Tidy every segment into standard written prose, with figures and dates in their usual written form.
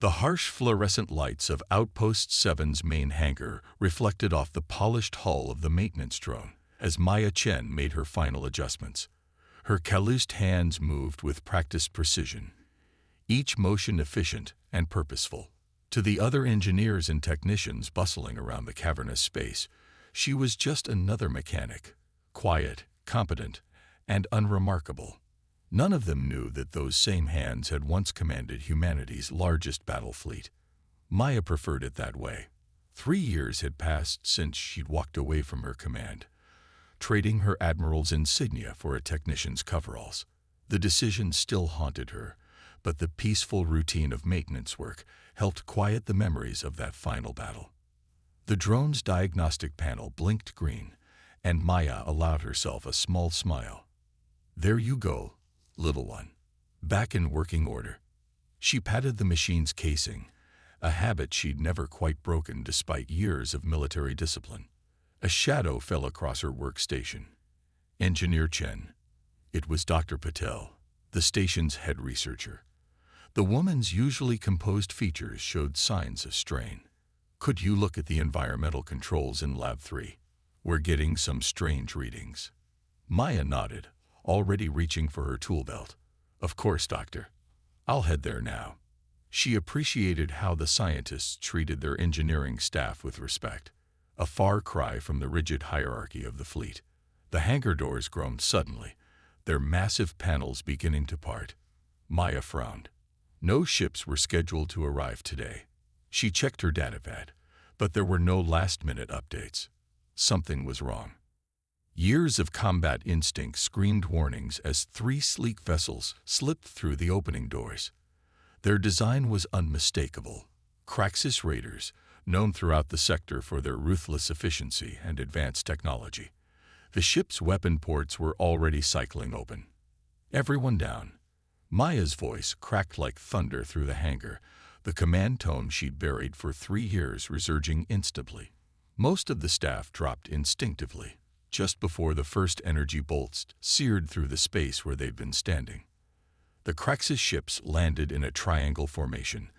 The harsh fluorescent lights of Outpost 7's main hangar reflected off the polished hull of the maintenance drone as Maya Chen made her final adjustments. Her calloused hands moved with practiced precision, each motion efficient and purposeful. To the other engineers and technicians bustling around the cavernous space, she was just another mechanic, quiet, competent, and unremarkable. None of them knew that those same hands had once commanded humanity's largest battle fleet. Maya preferred it that way. 3 years had passed since she'd walked away from her command, trading her admiral's insignia for a technician's coveralls. The decision still haunted her, but the peaceful routine of maintenance work helped quiet the memories of that final battle. The drone's diagnostic panel blinked green, and Maya allowed herself a small smile. "There you go, little one. Back in working order." She patted the machine's casing, a habit she'd never quite broken despite years of military discipline. A shadow fell across her workstation. Engineer Chen. It was Dr. Patel, the station's head researcher. The woman's usually composed features showed signs of strain. "Could you look at the environmental controls in Lab 3? We're getting some strange readings." Maya nodded, already reaching for her tool belt. "Of course, Doctor. I'll head there now." She appreciated how the scientists treated their engineering staff with respect, a far cry from the rigid hierarchy of the fleet. The hangar doors groaned suddenly, their massive panels beginning to part. Maya frowned. No ships were scheduled to arrive today. She checked her datapad, but there were no last-minute updates. Something was wrong. Years of combat instinct screamed warnings as 3 sleek vessels slipped through the opening doors. Their design was unmistakable. Craxus raiders, known throughout the sector for their ruthless efficiency and advanced technology. The ship's weapon ports were already cycling open. "Everyone down." Maya's voice cracked like thunder through the hangar, the command tone she'd buried for 3 years resurging instantly. Most of the staff dropped instinctively, just before the first energy bolts seared through the space where they'd been standing. The Craxus ships landed in a triangle formation,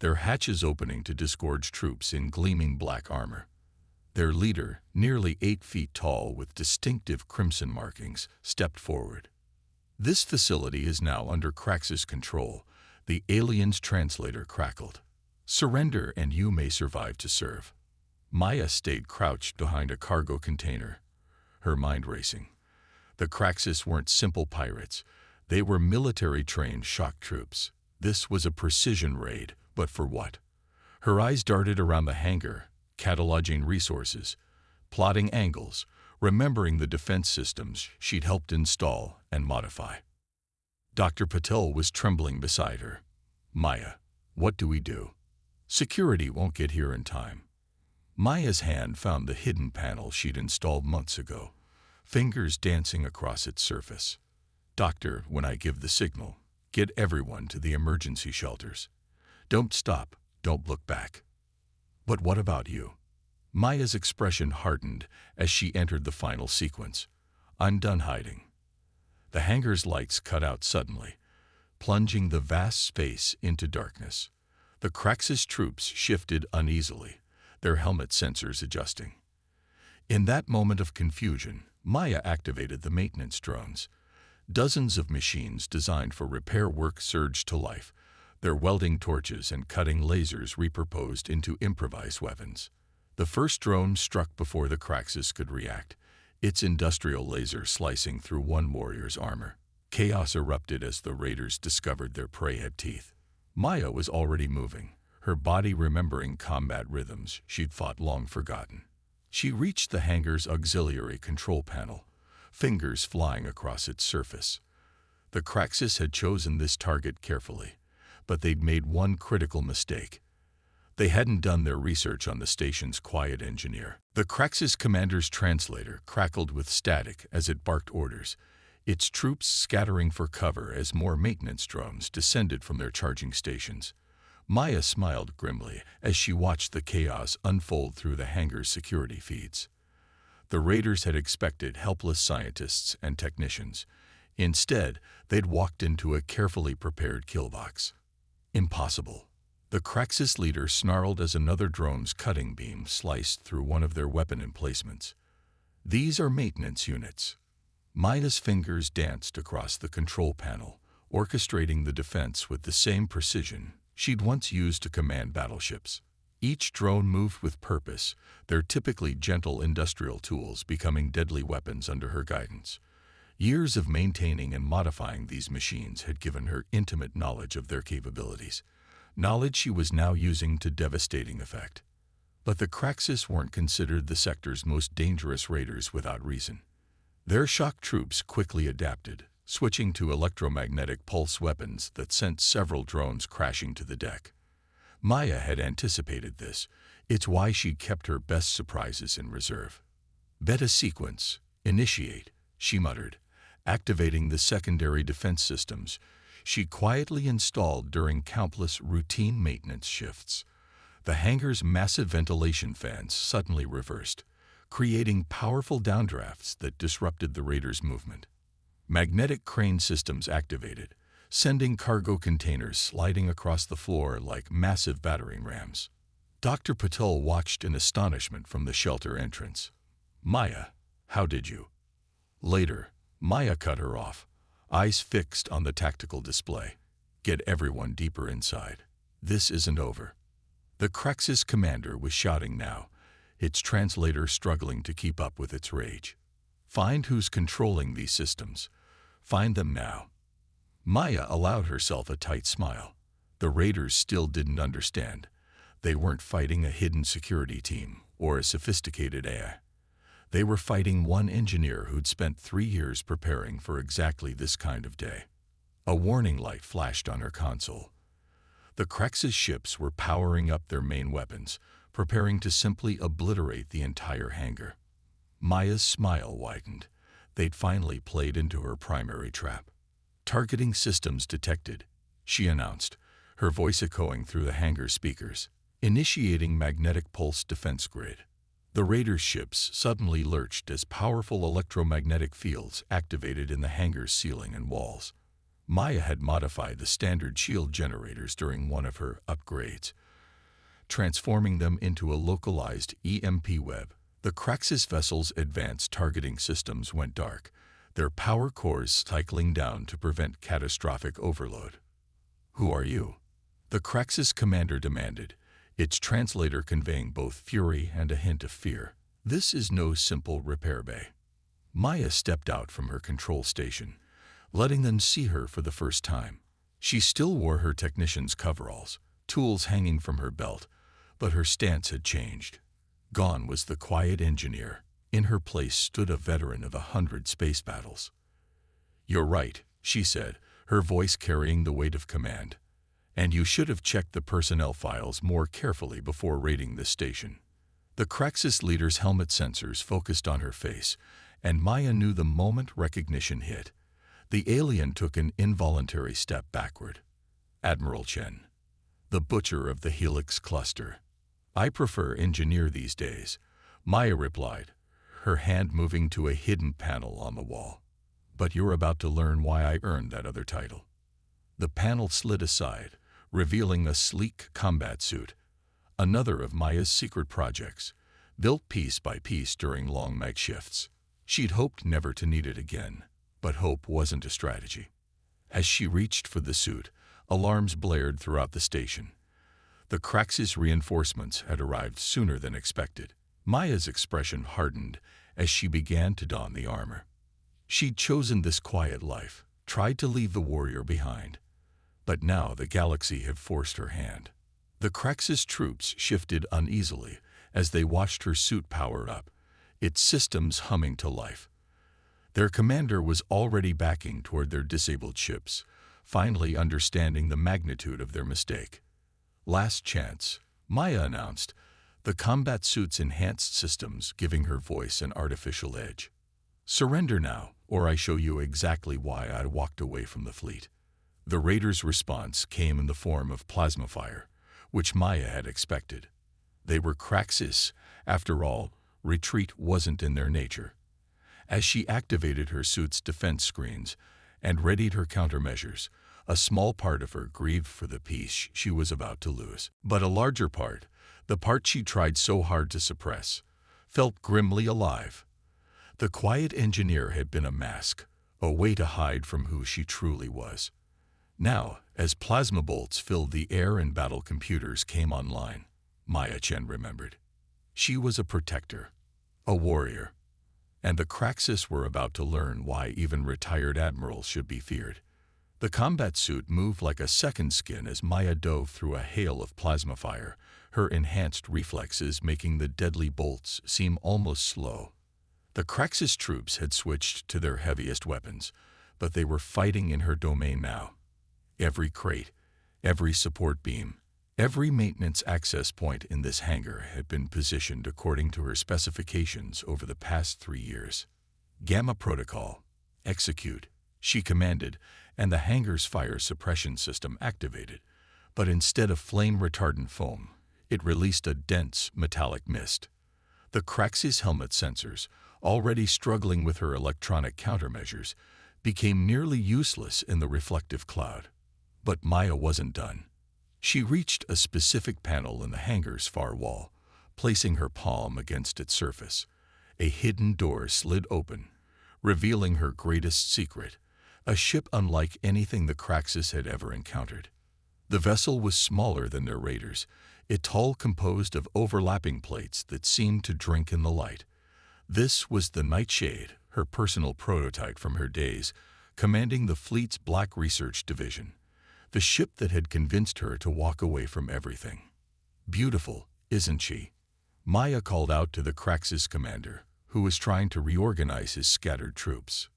their hatches opening to disgorge troops in gleaming black armor. Their leader, nearly 8 feet tall with distinctive crimson markings, stepped forward. "This facility is now under Craxus control," the alien's translator crackled. "Surrender and you may survive to serve." Maya stayed crouched behind a cargo container, her mind racing. The Craxus weren't simple pirates. They were military-trained shock troops. This was a precision raid, but for what? Her eyes darted around the hangar, cataloging resources, plotting angles, remembering the defense systems she'd helped install and modify. Dr. Patel was trembling beside her. "Maya, what do we do? Security won't get here in time." Maya's hand found the hidden panel she'd installed months ago, fingers dancing across its surface. "Doctor, when I give the signal, get everyone to the emergency shelters. Don't stop, don't look back." "But what about you?" Maya's expression hardened as she entered the final sequence. "I'm done hiding." The hangar's lights cut out suddenly, plunging the vast space into darkness. The Craxus troops shifted uneasily, their helmet sensors adjusting. In that moment of confusion, Maya activated the maintenance drones. Dozens of machines designed for repair work surged to life, their welding torches and cutting lasers repurposed into improvised weapons. The first drone struck before the Craxus could react, its industrial laser slicing through one warrior's armor. Chaos erupted as the raiders discovered their prey had teeth. Maya was already moving, her body remembering combat rhythms she'd fought long forgotten. She reached the hangar's auxiliary control panel, fingers flying across its surface. The Craxus had chosen this target carefully, but they'd made one critical mistake. They hadn't done their research on the station's quiet engineer. The Craxus commander's translator crackled with static as it barked orders, its troops scattering for cover as more maintenance drones descended from their charging stations. Maya smiled grimly as she watched the chaos unfold through the hangar's security feeds. The raiders had expected helpless scientists and technicians. Instead, they'd walked into a carefully prepared kill box. Impossible. The Craxus leader snarled as another drone's cutting beam sliced through one of their weapon emplacements. These are maintenance units. Maya's fingers danced across the control panel, orchestrating the defense with the same precision she'd once used to command battleships. Each drone moved with purpose, their typically gentle industrial tools becoming deadly weapons under her guidance. Years of maintaining and modifying these machines had given her intimate knowledge of their capabilities, knowledge she was now using to devastating effect. But the Craxus weren't considered the sector's most dangerous raiders without reason. Their shock troops quickly adapted, switching to electromagnetic pulse weapons that sent several drones crashing to the deck. Maya had anticipated this. It's why she kept her best surprises in reserve. "Beta sequence, initiate," she muttered, activating the secondary defense systems she quietly installed during countless routine maintenance shifts. The hangar's massive ventilation fans suddenly reversed, creating powerful downdrafts that disrupted the raiders' movement. Magnetic crane systems activated, sending cargo containers sliding across the floor like massive battering rams. Dr. Patel watched in astonishment from the shelter entrance. "Maya, how did you?" Later, Maya cut her off, eyes fixed on the tactical display. "Get everyone deeper inside. This isn't over." The Craxus commander was shouting now, its translator struggling to keep up with its rage. "Find who's controlling these systems. Find them now." Maya allowed herself a tight smile. The raiders still didn't understand. They weren't fighting a hidden security team or a sophisticated AI. They were fighting one engineer who'd spent 3 years preparing for exactly this kind of day. A warning light flashed on her console. The Craxus ships were powering up their main weapons, preparing to simply obliterate the entire hangar. Maya's smile widened. They'd finally played into her primary trap. "Targeting systems detected," she announced, her voice echoing through the hangar speakers. "Initiating magnetic pulse defense grid." The raiders' ships suddenly lurched as powerful electromagnetic fields activated in the hangar's ceiling and walls. Maya had modified the standard shield generators during one of her upgrades, transforming them into a localized EMP web. The Craxus vessel's advanced targeting systems went dark, their power cores cycling down to prevent catastrophic overload. "Who are you?" the Craxus commander demanded, its translator conveying both fury and a hint of fear. "This is no simple repair bay." Maya stepped out from her control station, letting them see her for the first time. She still wore her technician's coveralls, tools hanging from her belt, but her stance had changed. Gone was the quiet engineer. In her place stood a veteran of 100 space battles. "You're right," she said, her voice carrying the weight of command. "And you should have checked the personnel files more carefully before raiding this station." The Craxus leader's helmet sensors focused on her face, and Maya knew the moment recognition hit. The alien took an involuntary step backward. "Admiral Chen, the butcher of the Helix cluster." "I prefer engineer these days," Maya replied, her hand moving to a hidden panel on the wall. "But you're about to learn why I earned that other title." The panel slid aside, revealing a sleek combat suit, another of Maya's secret projects, built piece by piece during long night shifts. She'd hoped never to need it again, but hope wasn't a strategy. As she reached for the suit, alarms blared throughout the station. The Craxus reinforcements had arrived sooner than expected. Maya's expression hardened as she began to don the armor. She'd chosen this quiet life, tried to leave the warrior behind. But now the galaxy had forced her hand. The Craxus troops shifted uneasily as they watched her suit power up, its systems humming to life. Their commander was already backing toward their disabled ships, finally understanding the magnitude of their mistake. "Last chance," Maya announced, the combat suit's enhanced systems giving her voice an artificial edge. "Surrender now, or I show you exactly why I walked away from the fleet." The raiders' response came in the form of plasma fire, which Maya had expected. They were Craxus. After all, retreat wasn't in their nature. As she activated her suit's defense screens and readied her countermeasures, A small part of her grieved for the peace she was about to lose. But a larger part, the part she tried so hard to suppress, felt grimly alive. The quiet engineer had been a mask, a way to hide from who she truly was. Now, as plasma bolts filled the air and battle computers came online, Maya Chen remembered. She was a protector, a warrior, and the Craxus were about to learn why even retired admirals should be feared. The combat suit moved like a second skin as Maya dove through a hail of plasma fire, her enhanced reflexes making the deadly bolts seem almost slow. The Craxus troops had switched to their heaviest weapons, but they were fighting in her domain now. Every crate, every support beam, every maintenance access point in this hangar had been positioned according to her specifications over the past 3 years. Gamma Protocol, execute, she commanded, and the hangar's fire suppression system activated. But instead of flame-retardant foam, it released a dense, metallic mist. The Craxus helmet sensors, already struggling with her electronic countermeasures, became nearly useless in the reflective cloud. But Maya wasn't done. She reached a specific panel in the hangar's far wall, placing her palm against its surface. A hidden door slid open, revealing her greatest secret, a ship unlike anything the Craxus had ever encountered. The vessel was smaller than their raiders, its hull composed of overlapping plates that seemed to drink in the light. This was the Nightshade, her personal prototype from her days, commanding the fleet's Black Research Division, the ship that had convinced her to walk away from everything. "Beautiful, isn't she?" Maya called out to the Craxus commander, who was trying to reorganize his scattered troops.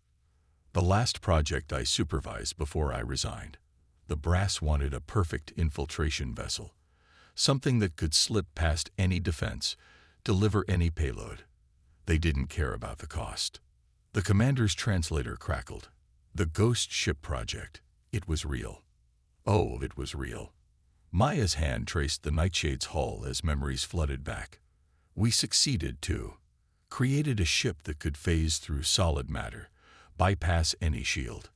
"The last project I supervised before I resigned. The brass wanted a perfect infiltration vessel, something that could slip past any defense, deliver any payload. They didn't care about the cost." The commander's translator crackled. "The Ghost Ship Project. It was real." Oh, it was real. Maya's hand traced the Nightshade's hull as memories flooded back. "We succeeded, too. Created a ship that could phase through solid matter, bypass any shield.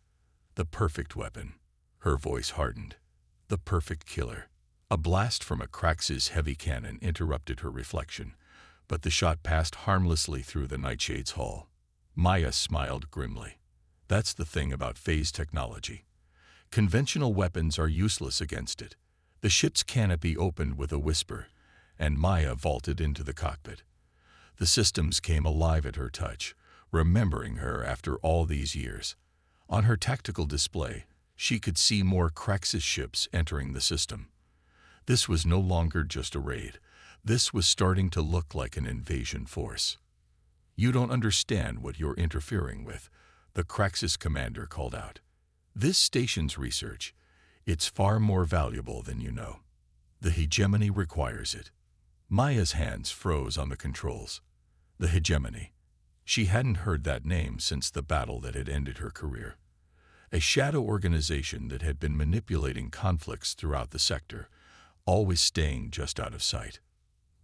The perfect weapon." Her voice hardened. "The perfect killer." A blast from a Craxus heavy cannon interrupted her reflection, but the shot passed harmlessly through the Nightshade's hull. Maya smiled grimly. That's the thing about phase technology. Conventional weapons are useless against it. The ship's canopy opened with a whisper, and Maya vaulted into the cockpit. The systems came alive at her touch, remembering her after all these years. On her tactical display, she could see more Craxus ships entering the system. This was no longer just a raid. This was starting to look like an invasion force. "You don't understand what you're interfering with," the Craxus commander called out. "This station's research, it's far more valuable than you know. The hegemony requires it." Maya's hands froze on the controls. The hegemony. She hadn't heard that name since the battle that had ended her career. A shadow organization that had been manipulating conflicts throughout the sector, always staying just out of sight.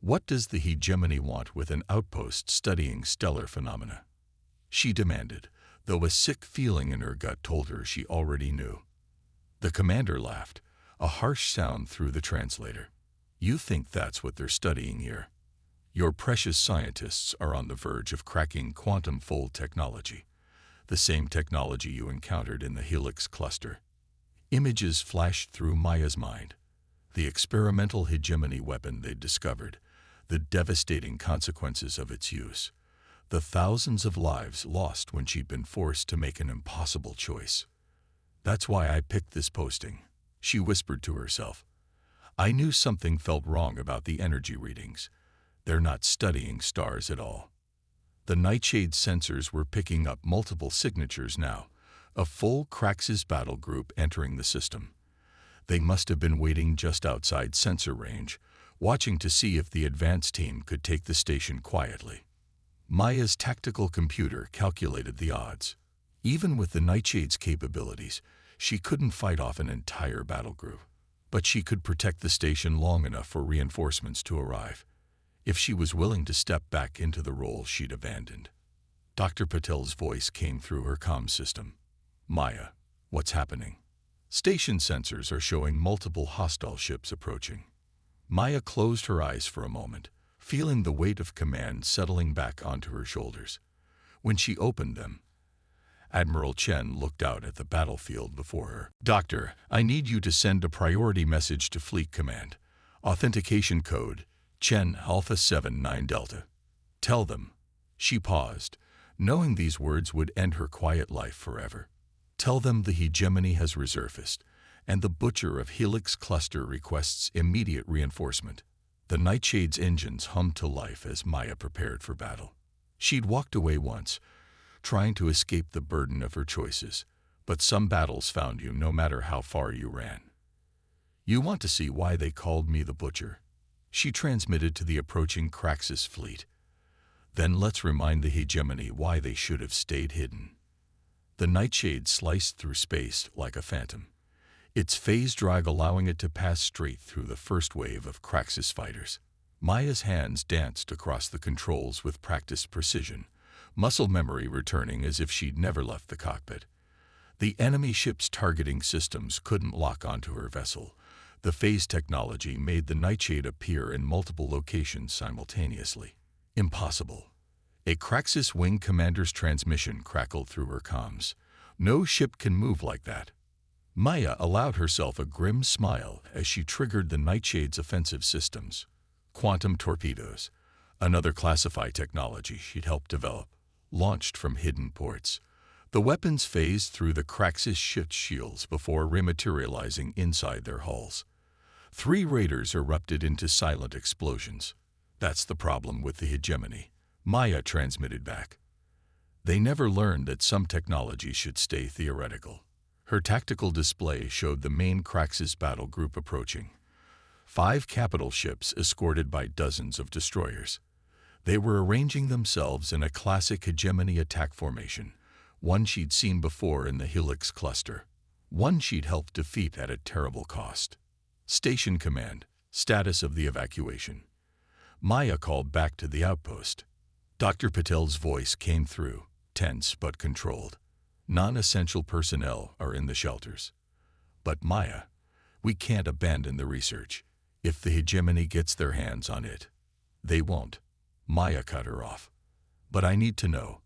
What does the hegemony want with an outpost studying stellar phenomena? She demanded, though a sick feeling in her gut told her she already knew. The commander laughed, a harsh sound through the translator. "You think that's what they're studying here? Your precious scientists are on the verge of cracking quantum fold technology, the same technology you encountered in the Helix cluster." Images flashed through Maya's mind. The experimental hegemony weapon they'd discovered, the devastating consequences of its use, the thousands of lives lost when she'd been forced to make an impossible choice. "That's why I picked this posting," she whispered to herself. "I knew something felt wrong about the energy readings. They're not studying stars at all." The Nightshade sensors were picking up multiple signatures now, a full Craxus battle group entering the system. They must have been waiting just outside sensor range, watching to see if the advance team could take the station quietly. Maya's tactical computer calculated the odds. Even with the Nightshade's capabilities, she couldn't fight off an entire battle group. But she could protect the station long enough for reinforcements to arrive, if she was willing to step back into the role she'd abandoned. Dr. Patel's voice came through her comm system. "Maya, what's happening?" Station sensors are showing multiple hostile ships approaching. Maya closed her eyes for a moment, feeling the weight of command settling back onto her shoulders. When she opened them, Admiral Chen looked out at the battlefield before her. "Doctor, I need you to send a priority message to Fleet Command. Authentication code, Chen Alpha 79 Delta. Tell them." She paused, knowing these words would end her quiet life forever. "Tell them the hegemony has resurfaced, and the Butcher of Helix Cluster requests immediate reinforcement." The Nightshade's engines hummed to life as Maya prepared for battle. She'd walked away once, trying to escape the burden of her choices, but some battles found you no matter how far you ran. "You want to see why they called me the Butcher?" she transmitted to the approaching Craxus fleet. "Then let's remind the hegemony why they should have stayed hidden." The Nightshade sliced through space like a phantom, its phase drag allowing it to pass straight through the first wave of Craxus fighters. Maya's hands danced across the controls with practiced precision, muscle memory returning as if she'd never left the cockpit. The enemy ship's targeting systems couldn't lock onto her vessel. The phase technology made the Nightshade appear in multiple locations simultaneously. Impossible. A Craxus wing commander's transmission crackled through her comms. "No ship can move like that." Maya allowed herself a grim smile as she triggered the Nightshade's offensive systems. Quantum torpedoes, another classified technology she'd helped develop, launched from hidden ports. The weapons phased through the Craxus ship's shields before rematerializing inside their hulls. 3 raiders erupted into silent explosions. "That's the problem with the hegemony," Maya transmitted back. "They never learned that some technologies should stay theoretical." Her tactical display showed the main Craxus battle group approaching. 5 capital ships escorted by dozens of destroyers. They were arranging themselves in a classic hegemony attack formation, one she'd seen before in the Helix cluster, one she'd helped defeat at a terrible cost. "Station Command, status of the evacuation." Maya called back to the outpost. Dr. Patel's voice came through, tense but controlled. "Non-essential personnel are in the shelters." "But Maya, we can't abandon the research. If the hegemony gets their hands on it." "They won't." Maya cut her off. "But I need to know,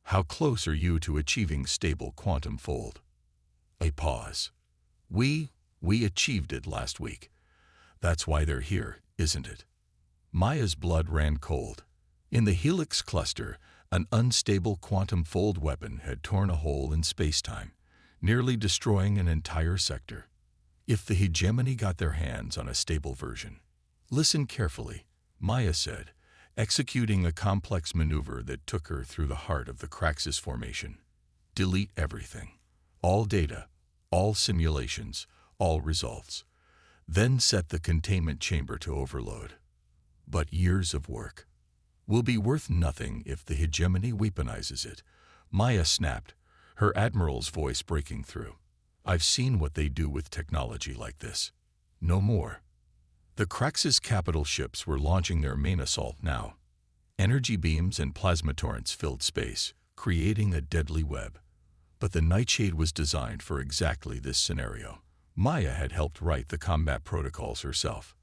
how close are you to achieving stable quantum fold?" A pause. We achieved it last week. That's why they're here, isn't it?" Maya's blood ran cold. In the Helix cluster, an unstable quantum fold weapon had torn a hole in space-time, nearly destroying an entire sector. If the hegemony got their hands on a stable version. "Listen carefully," Maya said, executing a complex maneuver that took her through the heart of the Craxus formation. "Delete everything. All data, all simulations, all results. Then set the containment chamber to overload." "But years of work will be worth nothing if the hegemony weaponizes it," Maya snapped, her admiral's voice breaking through. "I've seen what they do with technology like this. No more." The Craxus capital ships were launching their main assault now. Energy beams and plasma torrents filled space, creating a deadly web. But the Nightshade was designed for exactly this scenario. Maya had helped write the combat protocols herself.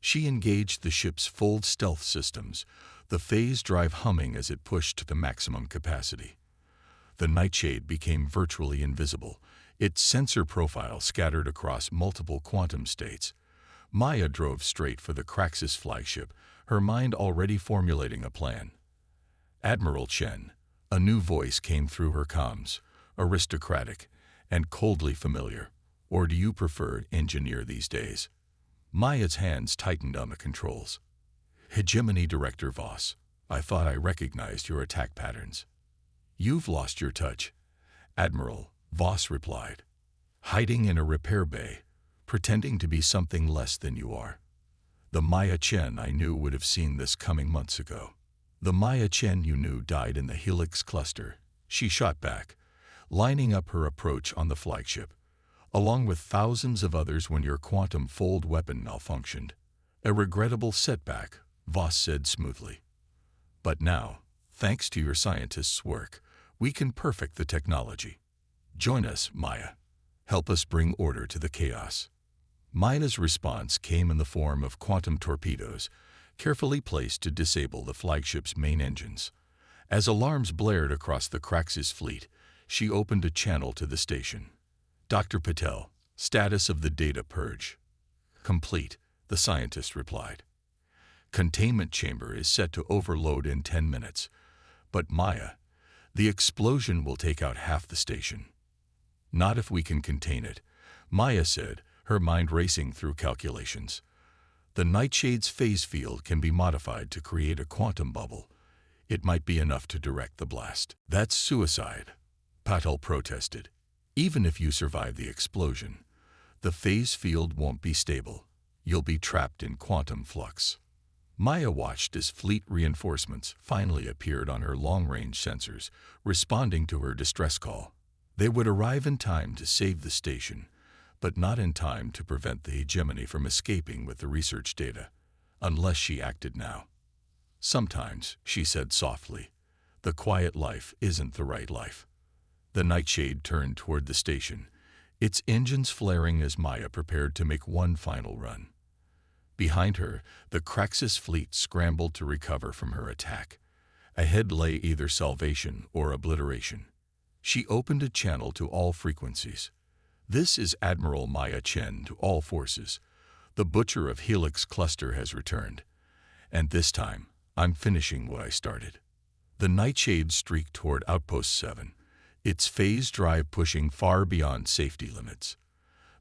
She engaged the ship's full stealth systems, the phase drive humming as it pushed to maximum capacity. The Nightshade became virtually invisible, its sensor profile scattered across multiple quantum states. Maya drove straight for the Craxus flagship, her mind already formulating a plan. "Admiral Chen," a new voice came through her comms, aristocratic and coldly familiar. "Or do you prefer engineer these days?" Maya's hands tightened on the controls. "Hegemony Director Voss, I thought I recognized your attack patterns." "You've lost your touch, Admiral," Voss replied. "Hiding in a repair bay, pretending to be something less than you are." "The Maya Chen I knew would have seen this coming months ago." "The Maya Chen you knew died in the Helix cluster," she shot back, lining up her approach on the flagship, "along with thousands of others when your quantum fold weapon malfunctioned." "A regrettable setback," Voss said smoothly. "But now, thanks to your scientists' work, we can perfect the technology. Join us, Maya." Help us bring order to the chaos. Maya's response came in the form of quantum torpedoes, carefully placed to disable the flagship's main engines. As alarms blared across the Craxus fleet, she opened a channel to the station. Dr. Patel, status of the data purge. Complete, the scientist replied. Containment chamber is set to overload in 10 minutes. But Maya, the explosion will take out half the station. Not if we can contain it, Maya said, her mind racing through calculations. The Nightshade's phase field can be modified to create a quantum bubble. It might be enough to direct the blast. That's suicide, Patel protested. Even if you survive the explosion, the phase field won't be stable. You'll be trapped in quantum flux. Maya watched as fleet reinforcements finally appeared on her long-range sensors, responding to her distress call. They would arrive in time to save the station, but not in time to prevent the hegemony from escaping with the research data, unless she acted now. Sometimes, she said softly, the quiet life isn't the right life. The Nightshade turned toward the station, its engines flaring as Maya prepared to make one final run. Behind her, the Craxus fleet scrambled to recover from her attack. Ahead lay either salvation or obliteration. She opened a channel to all frequencies. This is Admiral Maya Chen to all forces. The Butcher of Helix Cluster has returned. And this time, I'm finishing what I started. The Nightshade streaked toward Outpost 7, its phase drive pushing far beyond safety limits.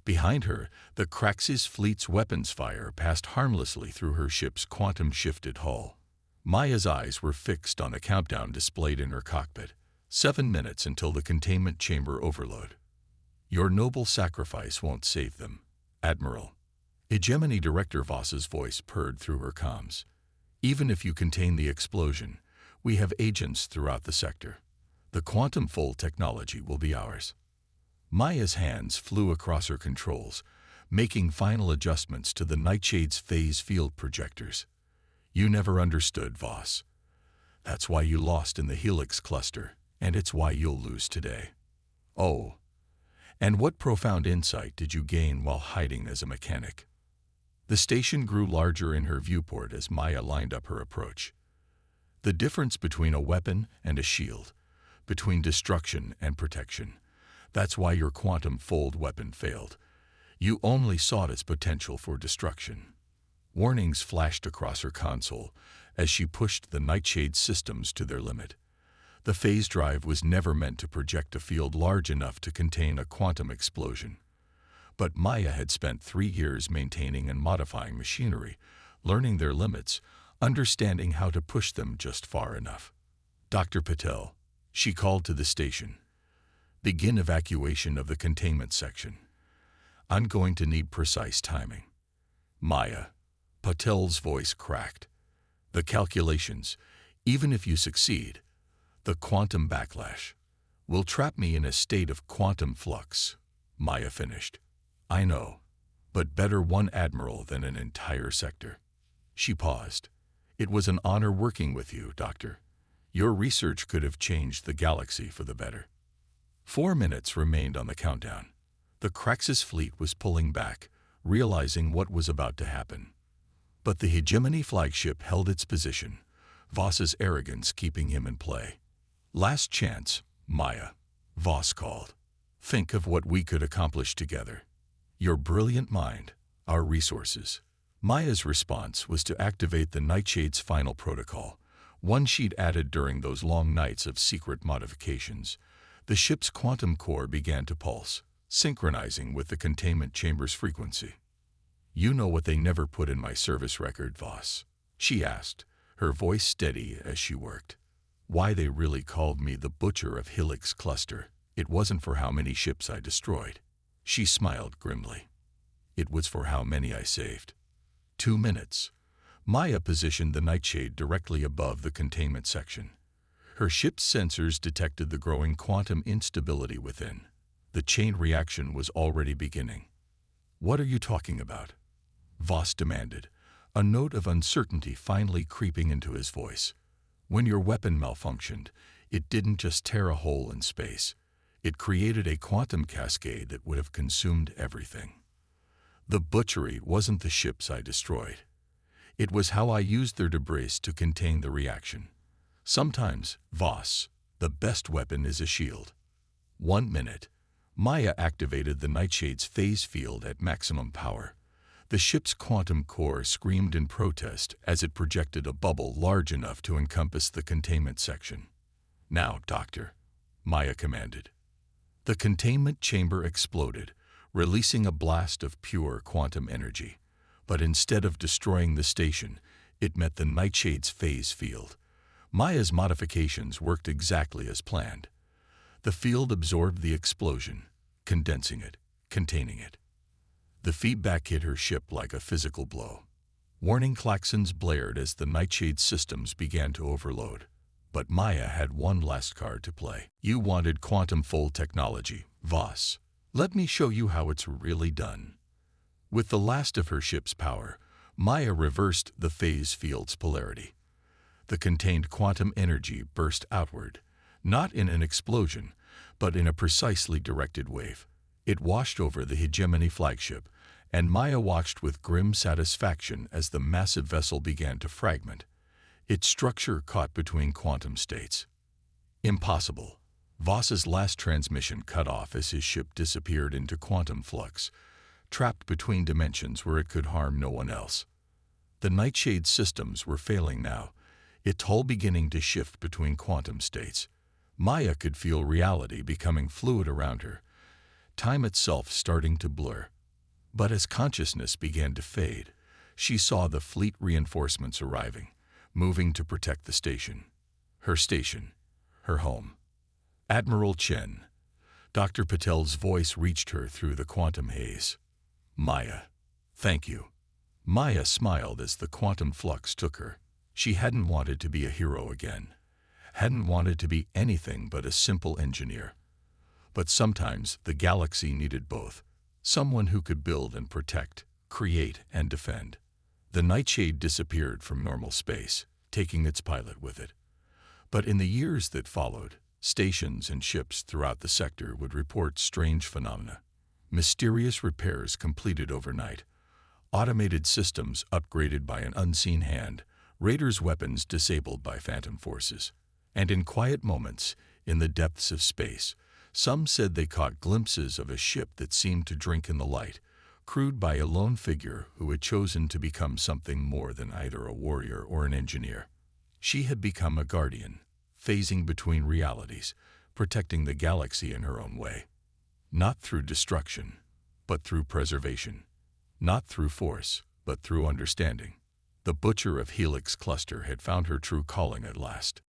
Behind her, the Craxus fleet's weapons fire passed harmlessly through her ship's quantum-shifted hull. Maya's eyes were fixed on a countdown displayed in her cockpit. 7 minutes until the containment chamber overload. Your noble sacrifice won't save them, Admiral. Hegemony Director Voss's voice purred through her comms. Even if you contain the explosion, we have agents throughout the sector. The quantum-fold technology will be ours. Maya's hands flew across her controls, making final adjustments to the Nightshade's phase field projectors. You never understood, Voss. That's why you lost in the Helix cluster, and it's why you'll lose today. Oh, and what profound insight did you gain while hiding as a mechanic? The station grew larger in her viewport as Maya lined up her approach. The difference between a weapon and a shield, between destruction and protection. That's why your quantum-fold weapon failed. You only sought its potential for destruction. Warnings flashed across her console as she pushed the Nightshade's systems to their limit. The phase drive was never meant to project a field large enough to contain a quantum explosion. But Maya had spent 3 years maintaining and modifying machinery, learning their limits, understanding how to push them just far enough. Dr. Patel, she called to the station. Begin evacuation of the containment section. I'm going to need precise timing. Maya, Patel's voice cracked. The calculations, even if you succeed, the quantum backlash, will trap me in a state of quantum flux, Maya finished. I know, but better one admiral than an entire sector. She paused. It was an honor working with you, Doctor. Your research could have changed the galaxy for the better. 4 minutes remained on the countdown. The Craxus fleet was pulling back, realizing what was about to happen. But the Hegemony flagship held its position, Voss's arrogance keeping him in play. Last chance, Maya, Voss called. Think of what we could accomplish together. Your brilliant mind, our resources. Maya's response was to activate the Nightshade's final protocol, one she'd added during those long nights of secret modifications. The ship's quantum core began to pulse, synchronizing with the containment chamber's frequency. You know what they never put in my service record, Voss? She asked, her voice steady as she worked. Why they really called me the Butcher of Helix Cluster. It wasn't for how many ships I destroyed. She smiled grimly. It was for how many I saved. 2 minutes. Maya positioned the Nightshade directly above the containment section. Her ship's sensors detected the growing quantum instability within. The chain reaction was already beginning. What are you talking about? Voss demanded, a note of uncertainty finally creeping into his voice. When your weapon malfunctioned, it didn't just tear a hole in space. It created a quantum cascade that would have consumed everything. The butchery wasn't the ships I destroyed. It was how I used their debris to contain the reaction. Sometimes, Voss, the best weapon is a shield. 1 minute, Maya activated the Nightshade's phase field at maximum power. The ship's quantum core screamed in protest as it projected a bubble large enough to encompass the containment section. "Now, Doctor," Maya commanded. The containment chamber exploded, releasing a blast of pure quantum energy. But instead of destroying the station, it met the Nightshade's phase field. Maya's modifications worked exactly as planned. The field absorbed the explosion, condensing it, containing it. The feedback hit her ship like a physical blow. Warning klaxons blared as the Nightshade's systems began to overload. But Maya had one last card to play. "You wanted quantum fold technology, Voss. Let me show you how it's really done." With the last of her ship's power, Maya reversed the phase field's polarity. The contained quantum energy burst outward, not in an explosion, but in a precisely directed wave. It washed over the Hegemony flagship, and Maya watched with grim satisfaction as the massive vessel began to fragment, its structure caught between quantum states. Impossible. Voss's last transmission cut off as his ship disappeared into quantum flux, trapped between dimensions where it could harm no one else. The Nightshade's systems were failing now, its hull beginning to shift between quantum states. Maya could feel reality becoming fluid around her, time itself starting to blur. But as consciousness began to fade, she saw the fleet reinforcements arriving, moving to protect the station. Her home. "Admiral Chen." Dr. Patel's voice reached her through the quantum haze. "Maya, thank you." Maya smiled as the quantum flux took her. She hadn't wanted to be a hero again, hadn't wanted to be anything but a simple engineer. But sometimes the galaxy needed both, someone who could build and protect, create and defend. The Nightshade disappeared from normal space, taking its pilot with it. But in the years that followed, stations and ships throughout the sector would report strange phenomena. Mysterious repairs completed overnight, automated systems upgraded by an unseen hand, raiders' weapons disabled by phantom forces. And in quiet moments, in the depths of space, some said they caught glimpses of a ship that seemed to drink in the light, crewed by a lone figure who had chosen to become something more than either a warrior or an engineer. She had become a guardian, phasing between realities, protecting the galaxy in her own way. Not through destruction, but through preservation. Not through force, but through understanding. The butcher of Helix Cluster had found her true calling at last.